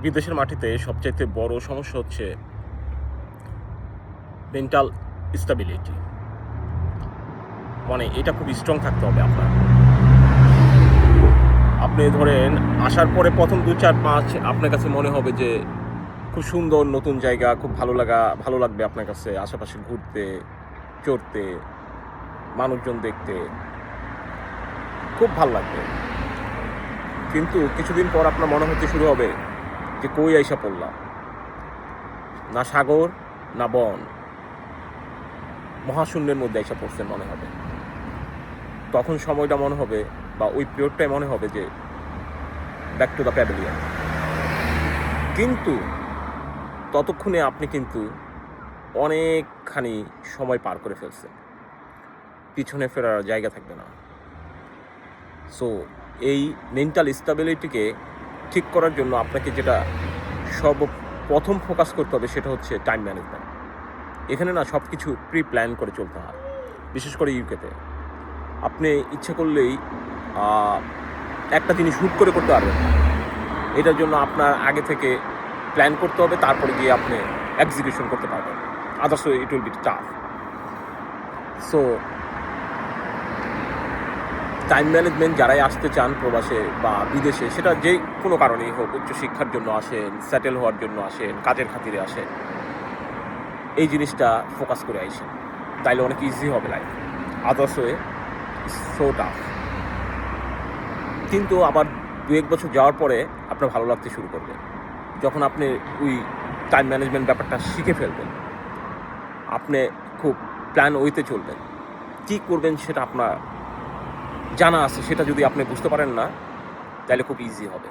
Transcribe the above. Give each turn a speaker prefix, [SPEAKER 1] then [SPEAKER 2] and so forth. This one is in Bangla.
[SPEAKER 1] বিদেশের মাটিতে সবচাইতে বড় সমস্যা হচ্ছে মেন্টাল স্টেবিলিটি। মানে এটা খুব স্ট্রং থাকতে হবে আপনার। আপনি ধরেন আসার পরে প্রথম ২-৪ মাস আপনার কাছে মনে হবে যে খুব সুন্দর নতুন জায়গা, খুব ভালো লাগবে আপনার কাছে আশেপাশে ঘুরতে, চড়তে, মানুষজন দেখতে খুব ভাল লাগবে। কিন্তু কিছুদিন পর আপনার মনে হতে শুরু হবে যে কই আইসা পড়লাম, না সাগর না বন, মহাশূন্যের মধ্যে আইসা পড়ছেন মনে হবে। তখন সময়টা মনে হবে বা ওই পিরিয়ডটাই মনে হবে যে ব্যাক টু দ্য প্যাভিলিয়ন। কিন্তু ততক্ষণে আপনি কিন্তু অনেকখানি সময় পার করে ফেলছেন, পিছনে ফেরার জায়গা থাকবে না। সো এই মেন্টাল স্টেবিলিটিকে ঠিক করার জন্য আপনাকে যেটা সর্বপ্রথম ফোকাস করতে হবে সেটা হচ্ছে টাইম ম্যানেজমেন্ট। এখানে না সব কিছু প্রি প্ল্যান করে চলতে হয়, বিশেষ করে ইউকেতে। আপনি ইচ্ছে করলেই একটা জিনিস হুট করে করতে পারবেন না। এটার জন্য আপনার আগে থেকে প্ল্যান করতে হবে, তারপরে গিয়ে আপনি এক্সিকিউশন করতে পারবেন। Others it will be tough. So time management যারাই আসতে চান প্রবাসে বা বিদেশে, সেটা যে কোনো কারণেই হোক, উচ্চশিক্ষার জন্য আসেন, সেটেল হওয়ার জন্য আসেন, কাজের খাতিরে আসেন, এই জিনিসটা ফোকাস করে আইসেন, তাইলে অনেক ইজি হবে life. Others way so tough. কিন্তু আবার ২-১ বছর যাওয়ার পরে আপনার ভালো লাগতে শুরু করবে, যখন আপনি ওই টাইম ম্যানেজমেন্ট ব্যাপারটা শিখে ফেলবেন। আপনি খুব প্ল্যান ওয়েতে চলবেন, কী করবেন সেটা আপনার জানা আছে। সেটা যদি আপনি বুঝতে পারেন না, তাহলে খুব ইজি হবে।